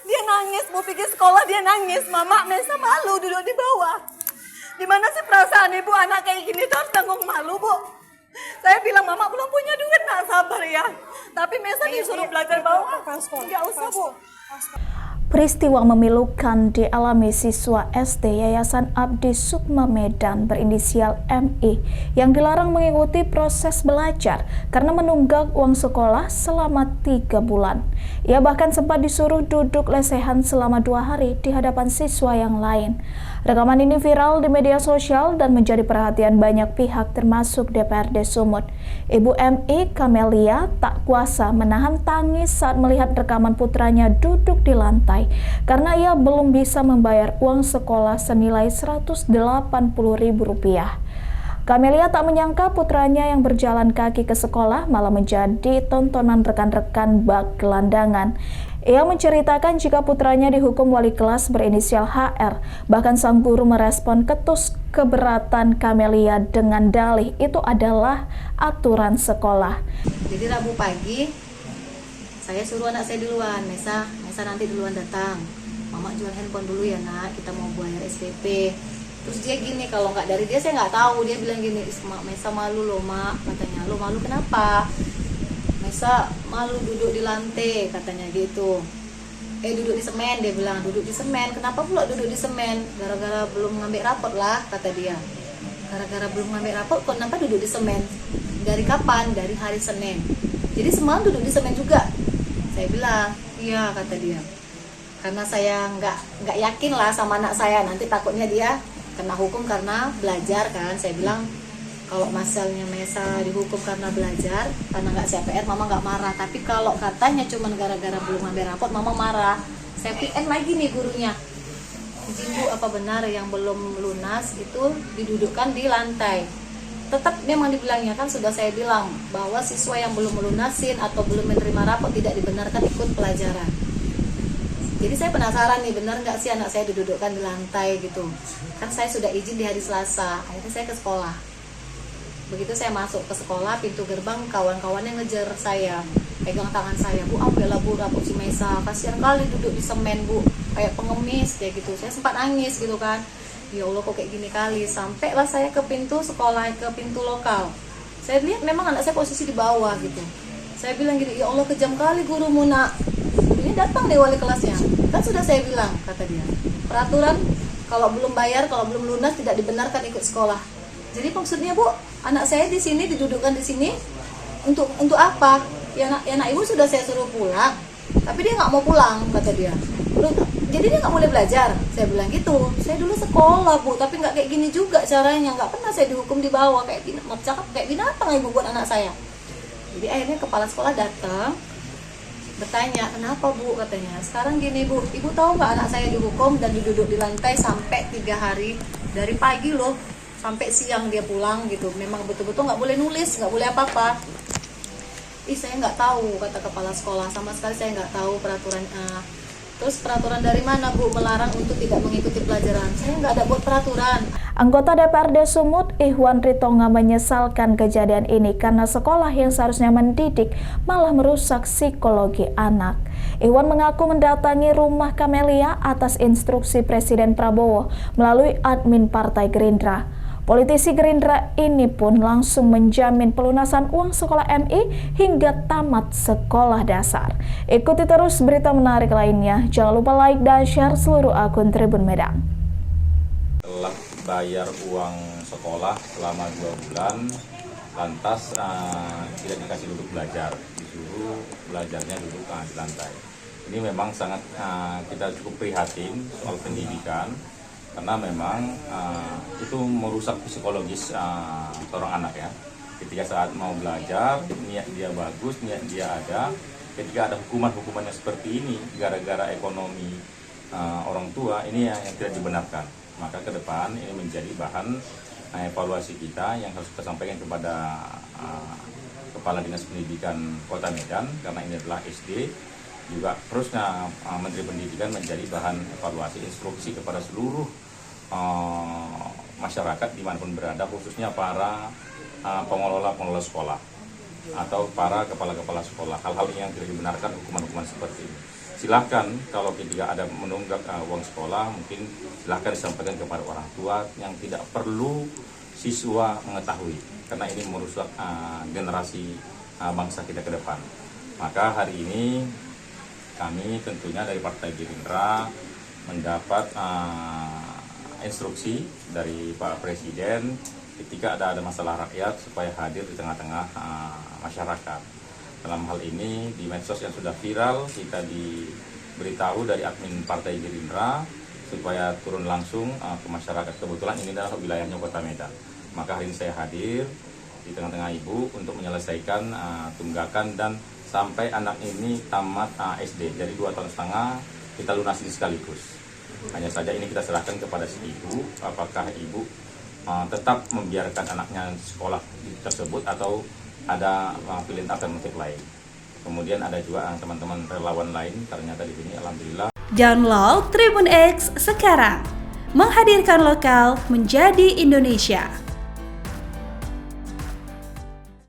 Dia nangis, mau pergi sekolah dia nangis. Mama, Mesa malu duduk di bawah. Di mana sih perasaan ibu anak kayak gini tuh harus tanggung malu, Bu? Saya bilang, Mama belum punya duit, nak sabar ya. Tapi Mesa disuruh belajar bawah. Enggak usah, Bu. Peristiwa memilukan dialami siswa SD Yayasan Abdi Sukma Medan berinisial MI yang dilarang mengikuti proses belajar karena menunggak uang sekolah selama 3 bulan. Ia bahkan sempat disuruh duduk lesehan selama 2 hari di hadapan siswa yang lain. Rekaman ini viral di media sosial dan menjadi perhatian banyak pihak termasuk DPRD Sumut. Ibu MI, Kamelia, tak kuasa menahan tangis saat melihat rekaman putranya duduk di lantai karena ia belum bisa membayar uang sekolah senilai Rp180.000. Kamelia tak menyangka putranya yang berjalan kaki ke sekolah malah menjadi tontonan rekan-rekan bak gelandangan. Ia menceritakan jika putranya dihukum wali kelas berinisial HR. Bahkan sang guru merespon ketus keberatan Kamelia dengan dalih itu adalah aturan sekolah. Jadi Rabu pagi saya suruh anak saya duluan, Mesa nanti duluan datang. Mama jual handphone dulu ya nak, kita mau bayar SPP. Terus dia gini, kalau nggak dari dia saya nggak tahu. Dia bilang gini, Mesa malu loh mak, katanya. Lo malu kenapa? Mesa malu duduk di lantai, katanya gitu. Duduk di semen, dia bilang duduk di semen. Kenapa pula duduk di semen? Gara-gara belum ngambil rapot lah, kata dia. Gara-gara belum ngambil rapot, kok kenapa duduk di semen? Dari kapan? Dari hari Senin. Jadi semalam duduk di semen juga. Saya bilang, iya, kata dia. Karena saya nggak yakin lah sama anak saya, nanti takutnya dia kena hukum karena belajar kan. Saya bilang, kalau masalahnya Mesa dihukum karena belajar, karena nggak CPR, Mama nggak marah. Tapi kalau katanya cuma gara-gara belum ngambil rapot, Mama marah. Saya PN lagi nih gurunya. Izin Bu, apa benar yang belum lunas itu didudukkan di lantai? Tetap memang dibilangnya, kan sudah saya bilang bahwa siswa yang belum melunasin atau belum menerima rapot tidak dibenarkan ikut pelajaran. Jadi saya penasaran nih, benar nggak sih anak saya didudukkan di lantai gitu. Kan saya sudah izin di hari Selasa, akhirnya saya ke sekolah. Begitu saya masuk ke sekolah, pintu gerbang kawan-kawannya ngejar saya, pegang tangan saya, Bu, ambillah Bu rapot si Mesa, kasihan kali duduk di semen Bu, kayak pengemis kayak gitu. Saya sempat nangis gitu kan, ya Allah kok kayak gini kali. Sampailah saya ke pintu sekolah, ke pintu lokal. Saya lihat memang anak saya posisi di bawah gitu. Saya bilang gini, ya Allah kejam kali gurumu nak. Ini datang deh wali kelasnya. Kan sudah saya bilang, kata dia, peraturan kalau belum bayar, kalau belum lunas tidak dibenarkan ikut sekolah. Jadi maksudnya Bu, anak saya di sini didudukkan di sini untuk apa? Ya nak ibu sudah saya suruh pulang, tapi dia nggak mau pulang, kata dia. Jadi dia nggak boleh belajar. Saya bilang gitu. Saya dulu sekolah Bu, tapi nggak kayak gini juga caranya. Nggak pernah saya dihukum di bawah kayak binatang ibu buat anak saya. Jadi akhirnya kepala sekolah datang, bertanya, kenapa Bu, katanya. Sekarang gini Bu, ibu tahu nggak anak saya dihukum dan duduk di lantai sampai 3 hari, dari pagi loh sampai siang dia pulang gitu. Memang betul-betul nggak boleh nulis, nggak boleh apa-apa. Saya nggak tahu, kata kepala sekolah, sama sekali saya nggak tahu peraturan. Terus peraturan dari mana Bu melarang untuk tidak mengikuti pelajaran? Saya nggak ada buat peraturan. Anggota DPRD Sumut, Ihwan Ritonga, menyesalkan kejadian ini karena sekolah yang seharusnya mendidik malah merusak psikologi anak. Ihwan mengaku mendatangi rumah Kamelia atas instruksi Presiden Prabowo melalui admin Partai Gerindra. Politisi Gerindra ini pun langsung menjamin pelunasan uang sekolah MI hingga tamat sekolah dasar. Ikuti terus berita menarik lainnya. Jangan lupa like dan share seluruh akun Tribun Medan. Telah bayar uang sekolah selama 2 bulan, lantas tidak dikasih duduk belajar, disuruh belajarnya duduk di lantai. Ini memang sangat kita cukup prihatin soal pendidikan, karena memang itu merusak psikologis seorang anak ya. Ketika saat mau belajar, niat dia bagus, niat dia ada. Ketika ada hukuman-hukuman yang seperti ini, gara-gara ekonomi orang tua, ini yang tidak dibenarkan. Maka ke depan ini menjadi bahan evaluasi kita yang harus kita sampaikan kepada Kepala Dinas Pendidikan Kota Medan, karena ini adalah SD. Juga terusnya Menteri Pendidikan menjadi bahan evaluasi instruksi kepada seluruh masyarakat dimanapun berada, khususnya para pengelola sekolah atau para kepala-kepala sekolah. Hal-hal yang tidak dibenarkan, hukuman-hukuman seperti ini. silahkan kalau ketika ada menunggak uang sekolah, mungkin silahkan disampaikan kepada orang tua yang tidak perlu siswa mengetahui, karena ini merusak generasi bangsa kita ke depan. Maka hari ini kami tentunya dari Partai Gerindra mendapat instruksi dari Pak Presiden ketika ada masalah rakyat supaya hadir di tengah-tengah masyarakat. Dalam hal ini di medsos yang sudah viral, kita diberitahu dari admin Partai Gerindra supaya turun langsung ke masyarakat. Kebetulan ini adalah wilayahnya Kota Medan. Maka hari ini saya hadir di tengah-tengah Ibu untuk menyelesaikan tunggakan dan sampai anak ini tamat SD. Jadi 2,5 tahun kita lunasi sekaligus. Hanya saja ini kita serahkan kepada si ibu, apakah ibu tetap membiarkan anaknya sekolah tersebut atau ada pilihan alternatif lain. Kemudian ada juga teman-teman relawan lain, ternyata di sini alhamdulillah. Download Tribun X sekarang, menghadirkan lokal menjadi Indonesia.